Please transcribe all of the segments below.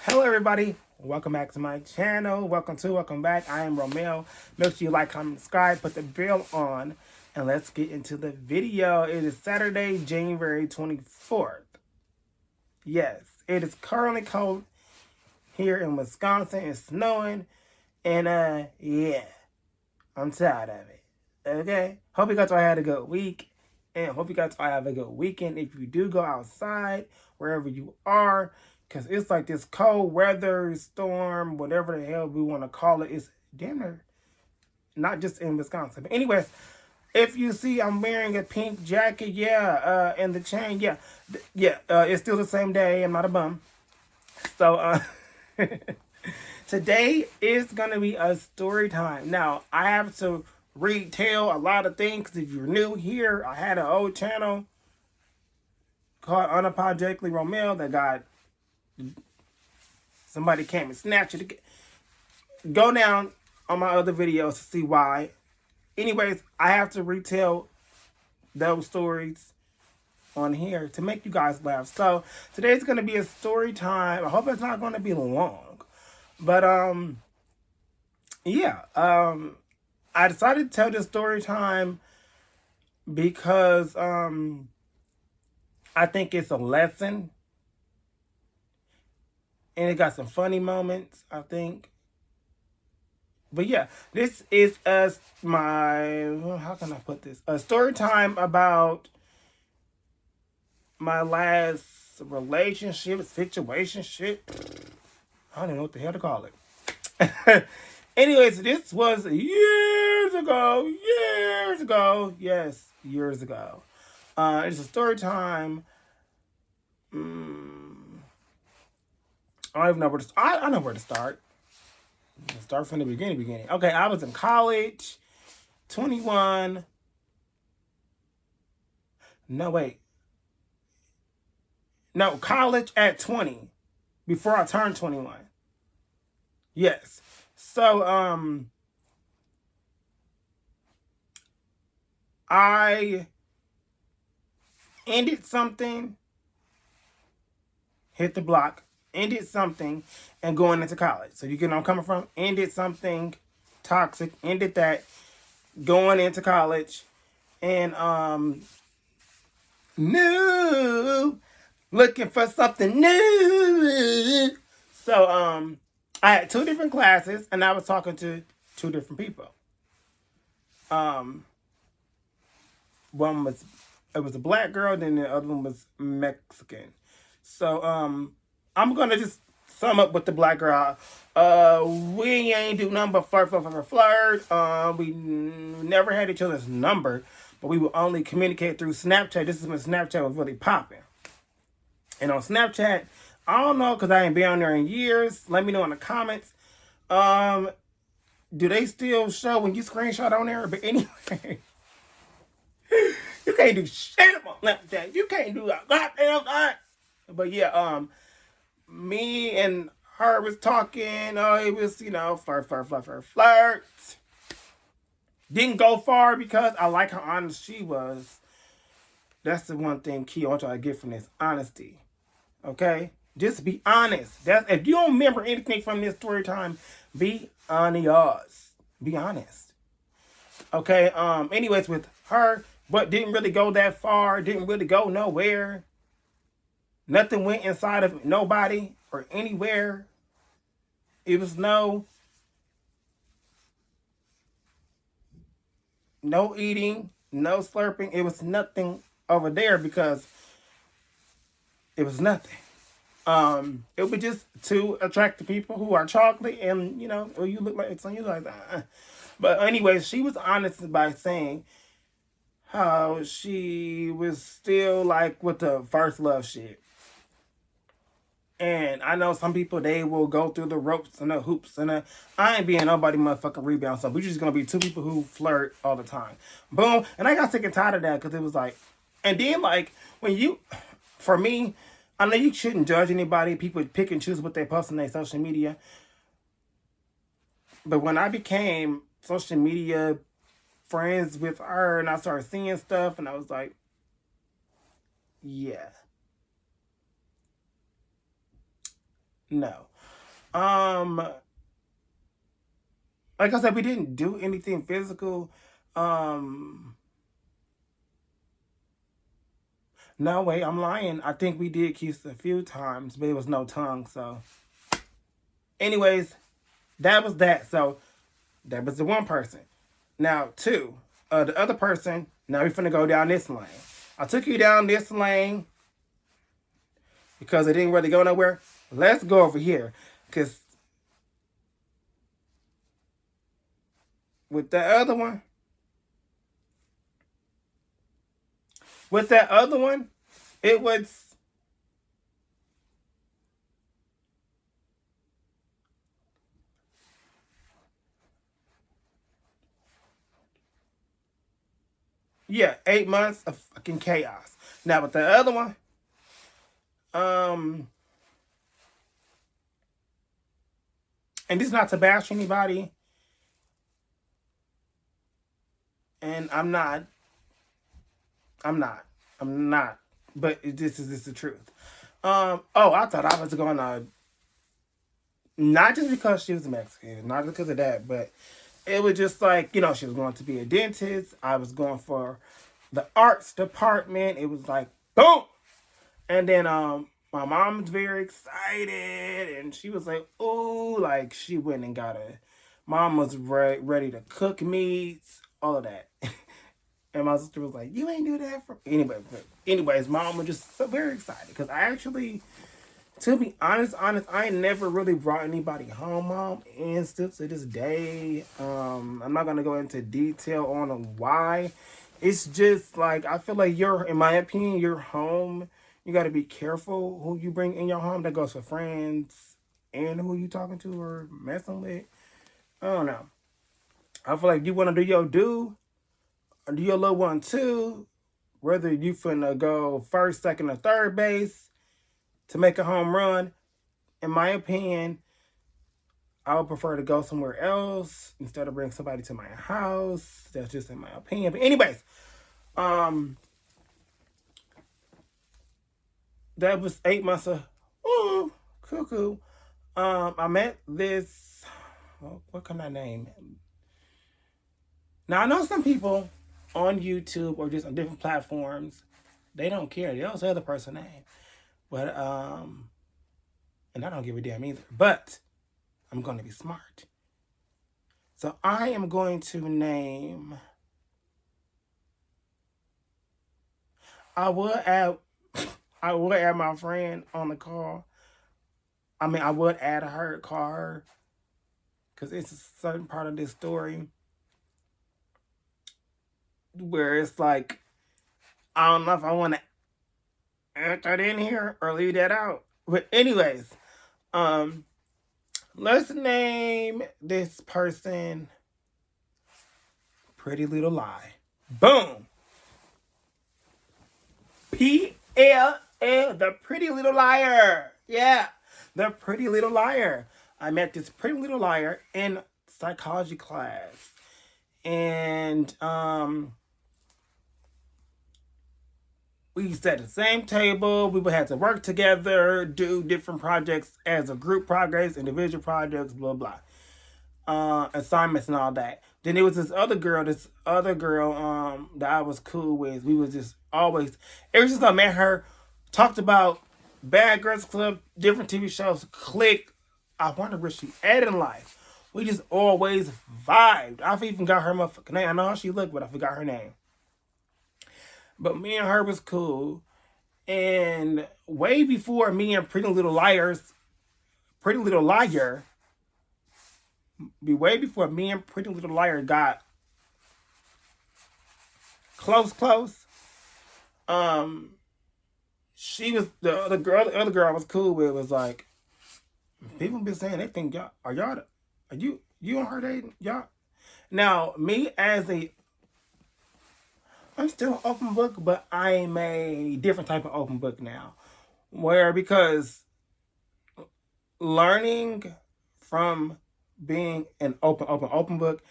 Hello everybody, welcome back to my channel. Welcome back. I am Romeo. Make sure you like, comment, subscribe, put the bell on, and let's get into the video. It is Saturday, January 24th. Yes, it is currently cold here in Wisconsin. It's snowing, and yeah, I'm tired of it. Okay, hope you guys all had a good week, and hope you guys all have a good weekend. If you do go outside, wherever you are, because it's like this cold weather storm, whatever the hell we want to call it. It's damn near not just in Wisconsin. But anyways, if you see I'm wearing a pink jacket, and the chain, it's still the same day. I'm not a bum. So today is gonna be a story time. Now I have to retell a lot of things. If you're new here, I had an old channel called Unapologetically Romeo that got somebody came and snatched it. Go down on my other videos to see why. Anyways, I have to retell those stories on here to make you guys laugh. So today's gonna be a story time. I hope it's not gonna be long. But I decided to tell this story time because I think it's a lesson. And it got some funny moments, I think. But yeah, this is how can I put this? A story time about my last situationship. I don't even know what the hell to call it. Anyways, this was years ago. Yes, years ago. It's a story time. I don't even know where to start. I know where to start. Start from the beginning. Okay, I was in college, 21. No, wait. No, college at 20, before I turned 21. Yes. So, I ended something, hit the block, ended something, and going into college. So you get where I'm coming from? Ended something toxic, ended that, going into college, and new, looking for something new. So I had two different classes, and I was talking to two different people. One was, it was a black girl, then the other one was Mexican. So I'm gonna just sum up with the black girl. We ain't do nothing but flirt. We never had each other's number, but we would only communicate through Snapchat. This is when Snapchat was really popping. And on Snapchat, I don't know, because I ain't been on there in years. Let me know in the comments. Do they still show when you screenshot on there? But anyway, you can't do shit on Snapchat. You can't do a goddamn thing. But yeah, me and her was talking. It was, flirt. Didn't go far because I like how honest she was. That's the one thing key I want y'all to get from this: honesty. Okay? Just be honest. That's, if you don't remember anything from this story time, be honest. Be honest. Okay? Anyways, with her, but didn't really go that far, didn't really go nowhere. Nothing went inside of nobody or anywhere. It was no eating, no slurping. It was nothing over there because it was nothing. It was just two attractive people who are chocolate, and you look like it's on you like that. But anyway, she was honest by saying how she was still like with the first love shit. And I know some people, they will go through the ropes and the hoops. And I ain't being nobody motherfucking rebound. So we're just going to be two people who flirt all the time. Boom. And I got sick and tired of that because it was like, and then like when you, for me, I know you shouldn't judge anybody. People pick and choose what they post on their social media. But when I became social media friends with her and I started seeing stuff, and I was like, yeah. No. Like I said, we didn't do anything physical. No, wait, I'm lying. I think we did kiss a few times, but it was no tongue. So, anyways, that was that. So, that was the one person. Now, two, the other person, now we're finna go down this lane. I took you down this lane because it didn't really go nowhere. Let's go over here. Because with that other one, it was, yeah, 8 months of fucking chaos. Now with the other one, and this is not to bash anybody, and I'm not, but this is the truth. Oh, I thought I was gonna, not just because she was Mexican, not because of that, but it was just like, she was going to be a dentist. I was going for the arts department. It was like, boom. And then my mom was very excited, and she was like, "Oh!" Like she went and got a. Mom was ready to cook meats, all of that. And my sister was like, "You ain't do that for anyway." But anyways, mom was just so very excited because I actually, to be honest, I ain't never really brought anybody home, mom. And still to this day, I'm not gonna go into detail on why. It's just like I feel like in my opinion, your home. You got to be careful who you bring in your home. That goes for friends and who you talking to or messing with. I don't know. I feel like you want to do your or do your little one too. Whether you finna go first, second, or third base to make a home run. In my opinion, I would prefer to go somewhere else instead of bring somebody to my house. That's just in my opinion. But anyways, that was 8 months of cuckoo. I met this. What can I name? Now I know some people on YouTube or just on different platforms, they don't care. They'll say the person's name, but and I don't give a damn either. But I'm going to be smart, so I am going to name. I would add my friend on the call. I mean, I would call her, because it's a certain part of this story where it's like, I don't know if I want to add that in here or leave that out. But anyways, let's name this person Pretty Little Lie. Boom. PLL, the Pretty Little Liar. Yeah, the Pretty Little Liar. I met this Pretty Little Liar in psychology class. And we sat at the same table. We would have to work together, do different projects as a group projects, individual projects, blah, blah. Assignments and all that. Then there was this other girl that I was cool with. We was just always, ever since I met her, talked about Bad Girls Club, different TV shows, Click. I wonder where she at in life. We just always vibed. I've even got her motherfucking name. I know how she looked, but I forgot her name. But me and her was cool. And way before me and Pretty Little Liar, way before me and Pretty Little Liar got close. She was the other girl I was cool with was like, people been saying they think y'all are you and her dating y'all. Now me I'm still an open book, but I'm a different type of open book now, because learning from being an open book,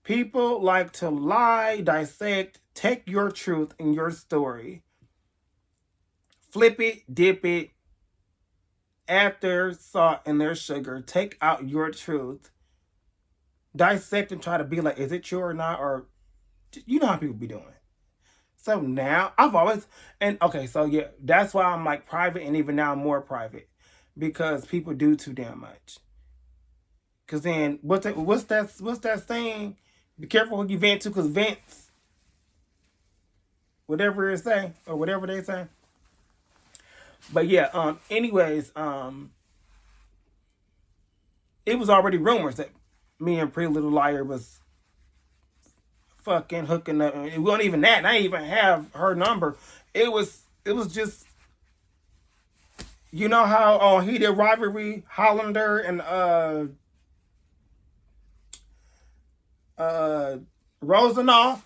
people like to lie, dissect, take your truth in your story, flip it, dip it, add their salt and their sugar, take out your truth, dissect and try to be like, is it true or not? Or you know how people be doing. So now I've always, and okay, so yeah, that's why I'm like private, and even now I'm more private because people do too damn much. Cause then what's that saying? Be careful who you vent to, cause vents, whatever it say or whatever they say. But yeah, anyways, it was already rumors that me and Pretty Little Liar was fucking hooking up. It wasn't even that. And I didn't even have her number. It was just, you know how on Heated Rivalry, Hollander and Rosenoff,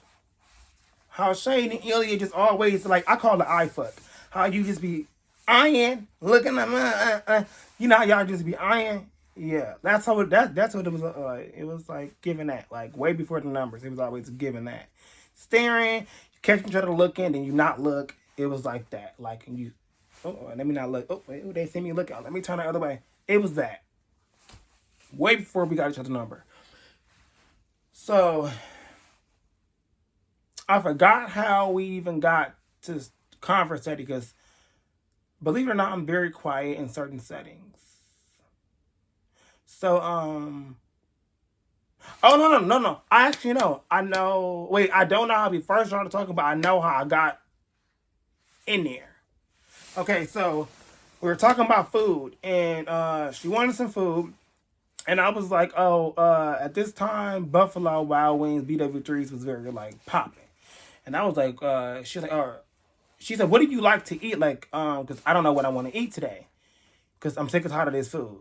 how Shane and Ilya just always, like, I call it eye fuck. How you just be eyeing, looking at you know how y'all just be eyeing. Yeah, that's how that's what it was. It was like giving that, like way before the numbers. It was always giving that, staring, catching each other looking, then you not look. It was like that, like, and you, oh, let me not look. Oh, wait, they see me looking. Let me turn the other way. It was that way before we got each other number. So I forgot how we even got to conversating because, believe it or not, I'm very quiet in certain settings. So, oh, no. I actually know. I know. Wait, I don't know how we first started talking, but I know how I got in there. Okay, so we were talking about food, and she wanted some food, and I was like, oh, at this time, Buffalo Wild Wings BW3s was very like popping, and I was like, she was like, she said, what do you like to eat? Like, because I don't know what I want to eat today, because I'm sick and tired of this food.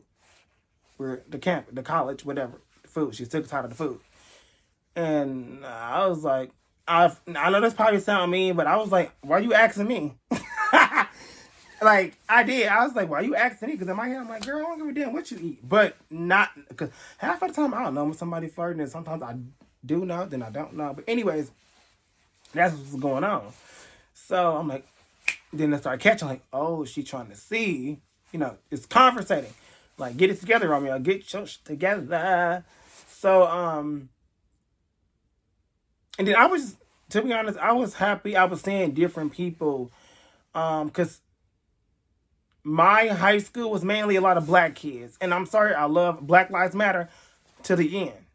We're the college, whatever, the food. She's sick and tired of the food. And I was like, I know this probably sound mean, but I was like, why are you asking me? Like, I did. I was like, why are you asking me? Because in my head, I'm like, girl, I don't give a damn what you eat. But not, because half of the time, I don't know when somebody flirting, and sometimes I do know, then I don't know. But anyways, that's what's going on. So I'm like, then I started catching, like, oh, she's trying to see, it's conversating. Like, get it together, Romeo. Get your shit together. So, and then I was, to be honest, I was happy. I was seeing different people, because my high school was mainly a lot of black kids. And I'm sorry, I love Black Lives Matter to the end.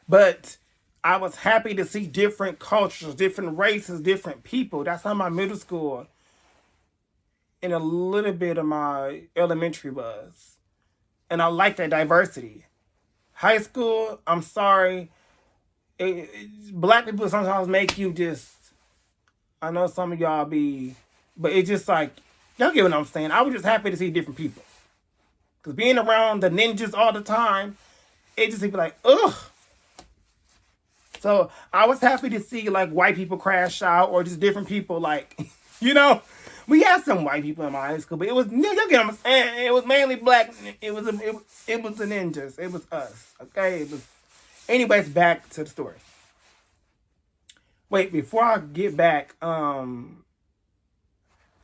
But I was happy to see different cultures, different races, different people. That's how my middle school and a little bit of my elementary was. And I like that diversity. High school, I'm sorry, black people sometimes make you just, I know some of y'all be, but it's just like, y'all get what I'm saying. I was just happy to see different people. Because being around the ninjas all the time, it just be like, ugh. So I was happy to see like white people crash out or just different people, like, we had some white people in my high school, but it was, you get what I'm saying? It was mainly black. It was the ninjas. It was us. Okay? It was, anyways, back to the story. Wait, before I get back,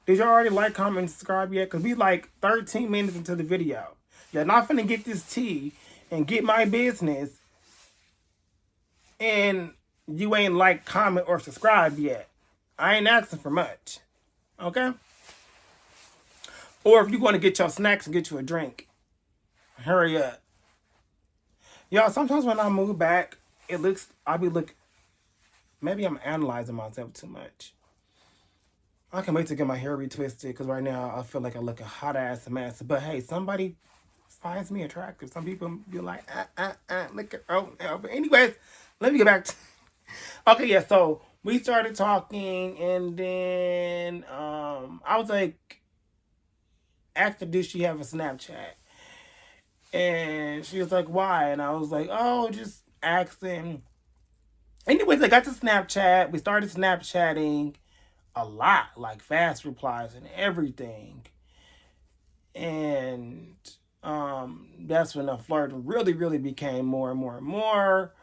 did y'all already like, comment, and subscribe yet? Because we like 13 minutes into the video. Y'all not finna get this tea and get my business, and you ain't like, comment, or subscribe yet. I ain't asking for much. Okay? Or if you're going to get your snacks and get you a drink, hurry up. Y'all, sometimes when I move back, I be looking, maybe I'm analyzing myself too much. I can wait to get my hair retwisted because right now I feel like I look a hot ass mess. But hey, somebody finds me attractive. Some people be like, look at, But anyways, let me get back to, okay, yeah, so we started talking, and then I was like, asked her, did she have a Snapchat? And she was like, why? And I was like, oh, just asking. Anyways, I got to Snapchat. We started Snapchatting a lot, like fast replies and everything. And that's when the flirt really, really became more and more and more.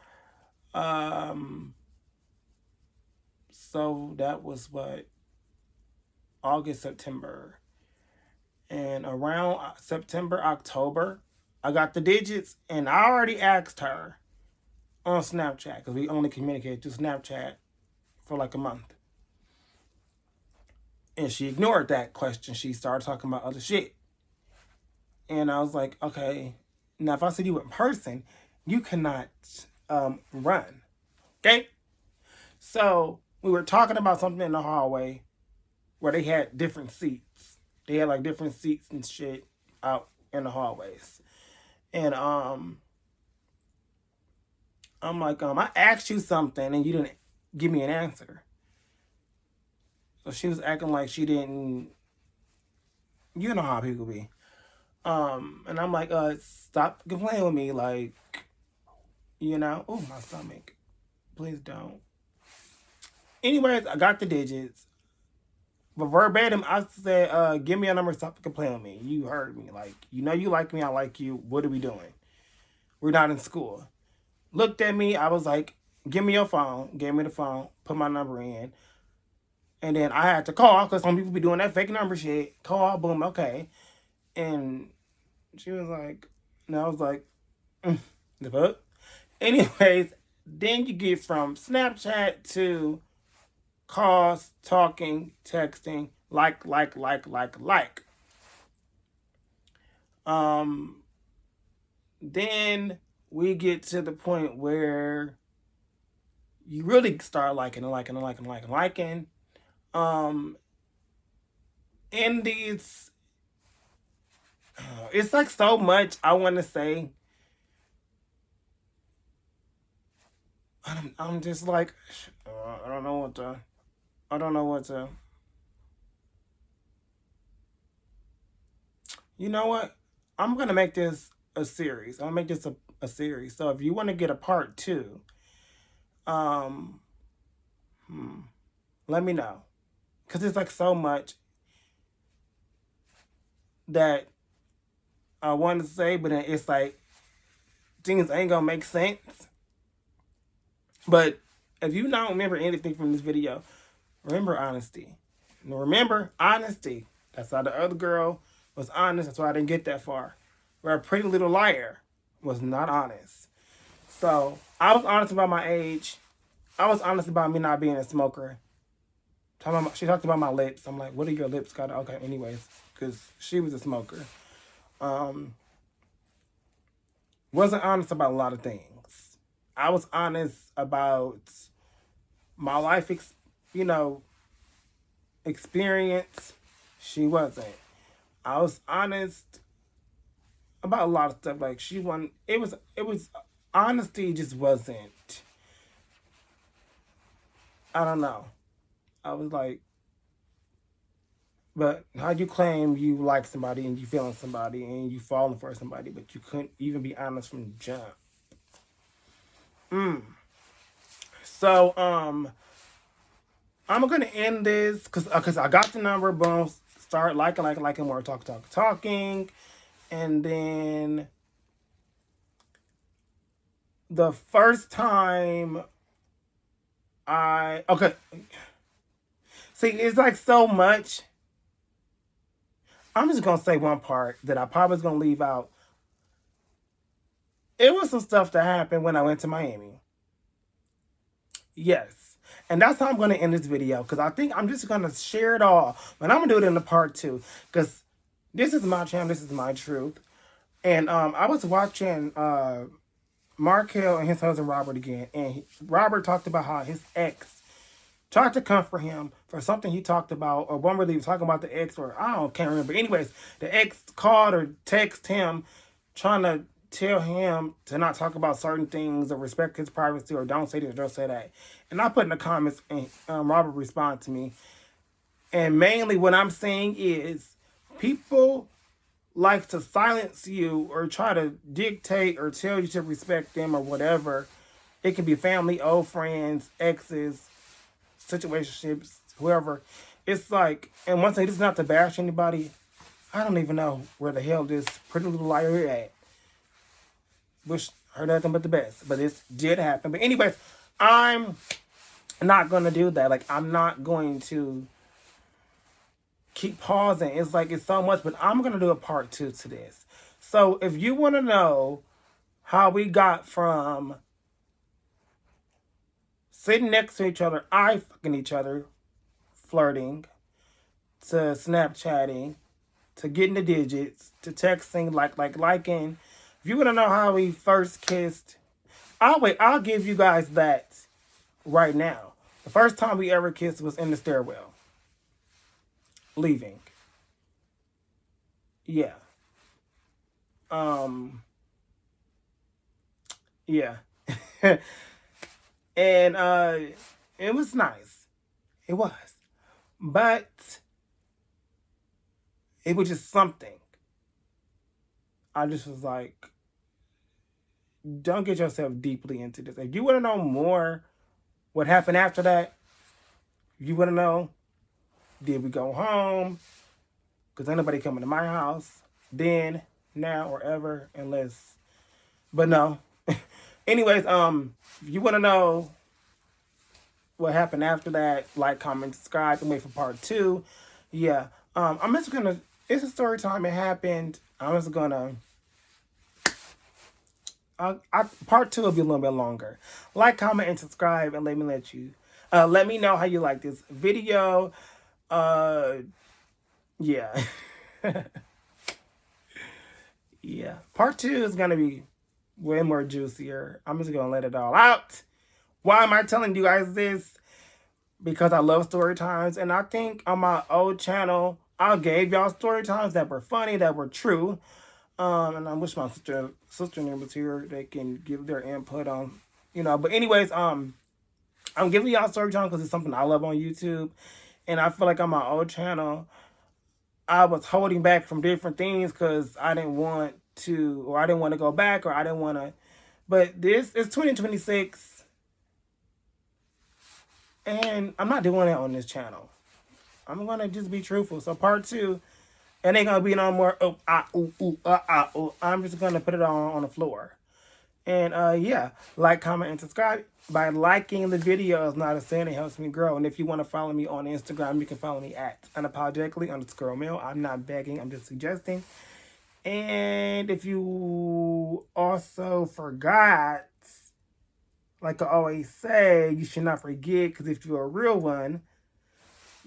So that was what, August, September. And around September, October, I got the digits, and I already asked her on Snapchat, because we only communicated through Snapchat for like a month. And she ignored that question. She started talking about other shit. And I was like, okay, now if I see you in person, you cannot run. Okay? So we were talking about something in the hallway where they had different seats. They had like different seats and shit out in the hallways. And I'm like, I asked you something and you didn't give me an answer. So she was acting like she didn't, you know how people be. And I'm like, stop complaining with me, like, oh, my stomach. Please don't. Anyways, I got the digits. But verbatim, I said, give me a number, stop complaining with me. You heard me. Like, you like me, I like you. What are we doing? We're not in school. Looked at me, I was like, give me your phone. Gave me the phone, put my number in. And then I had to call, because some people be doing that fake number shit. Call, boom, okay. And she was like, and I was like, the fuck? Anyways, then you get from Snapchat to calls, talking, texting, like. Then we get to the point where you really start liking. In these, it's like so much I want to say. I'm just like, I don't know what to. You know what? I'm going to make this a series. I'll make this a series. So if you want to get a part 2, let me know. Because it's like so much that I want to say, but then it's like things ain't going to make sense. But if you don't remember anything from this video, remember honesty. Now remember honesty. That's how the other girl was honest. That's why I didn't get that far. Where a Pretty Little Liar was not honest. So I was honest about my age. I was honest about me not being a smoker. She talked about my lips. I'm like, what are your lips got? Okay, anyways, because she was a smoker. Wasn't honest about a lot of things. I was honest about my life, experience. She wasn't. I was honest about a lot of stuff. Like she wasn't. It was honesty just wasn't. I don't know. I was like, but how you claim you like somebody and you feeling somebody and you falling for somebody, but you couldn't even be honest from the jump. So, I'm gonna end this because I got the number. Boom, start liking more, talking, and then the first time see, it's like so much. I'm just gonna say one part that I probably was gonna leave out. It was some stuff that happened when I went to Miami. Yes. And that's how I'm going to end this video. Because I think I'm just going to share it all. But I'm going to do it in the part 2. Because this is my channel. This is my truth. And I was watching Markel and his husband Robert again. And Robert talked about how his ex tried to comfort him for something he talked about. Or one where he was talking about the ex. Or can't remember. Anyways, the ex called or texted him trying to tell him to not talk about certain things or respect his privacy or don't say this or don't say that. And I put in the comments and Robert responded to me. And mainly what I'm saying is people like to silence you or try to dictate or tell you to respect them or whatever. It can be family, old friends, exes, situationships, whoever. It's like, and once again, this is not to bash anybody. I don't even know where the hell this Pretty Little Liar is at. Wish her nothing but the best. But this did happen. But anyways, I'm not going to do that. Like, I'm not going to keep pausing. It's like it's so much, but I'm gonna do a part 2 to this. So if you want to know how we got from sitting next to each other, eye fucking each other, flirting, to Snapchatting, to getting the digits, to texting, liking. If you want to know how we first kissed, I'll give you guys that right now. The first time we ever kissed was in the stairwell. Leaving. Yeah. Yeah. And it was nice. It was. But it was just something. I just was like, don't get yourself deeply into this. If you want to know more what happened after that, you want to know, did we go home? Because ain't nobody coming to my house then, now, or ever, unless, but no. Anyways, if you want to know what happened after that, like, comment, subscribe, and wait for part 2. Yeah. I'm just gonna, it's a story time. It happened. I'm just gonna, part 2 will be a little bit longer. Like, comment, and subscribe, and let me know how you like this video. Yeah. Yeah. Part 2 is gonna be way more juicier. I'm just gonna let it all out. Why am I telling you guys this? Because I love story times, and I think on my old channel, I gave y'all story times that were funny, that were true. And I wish my sister name was here. They can give their input on, But anyways, I'm giving y'all story time because it's something I love on YouTube, and I feel like on my old channel, I was holding back from different things because I didn't want to go back, or I didn't want to. But this is 2026, and I'm not doing it on this channel. I'm gonna just be truthful. So part 2, it ain't gonna be no more. I'm just gonna put it on the floor. And yeah, like, comment, and subscribe. By liking the video is not a sin. It helps me grow. And if you want to follow me on Instagram, you can follow me at unapologetically_Romeo. I'm not begging. I'm just suggesting. And if you also forgot, like I always say, you should not forget, because if you're a real one,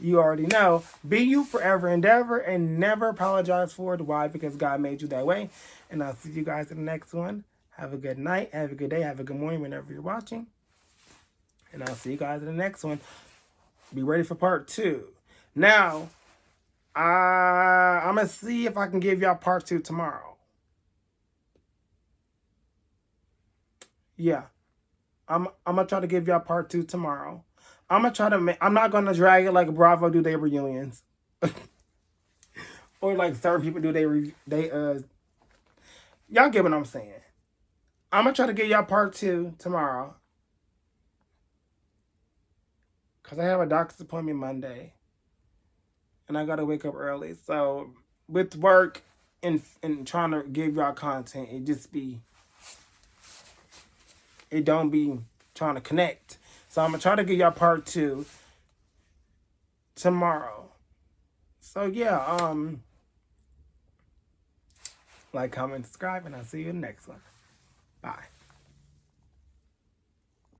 you already know. Be you forever and ever, and never apologize for it. Why? Because God made you that way. And I'll see you guys in the next one. Have a good night. Have a good day. Have a good morning whenever you're watching. And I'll see you guys in the next one. Be ready for part 2. Now, I'm going to see if I can give y'all part 2 tomorrow. Yeah. I'm going to try to give y'all part 2 tomorrow. I'm going to try to I'm not going to drag it like Bravo do their reunions. Or like certain people do y'all get what I'm saying. I'm going to try to give y'all part 2 tomorrow. Because I have a doctor's appointment Monday. And I got to wake up early. So with work and trying to give y'all content, it don't be trying to connect. So I'm going to try to give y'all part 2 tomorrow. So yeah, like, comment, subscribe, and I'll see you in the next one. Bye.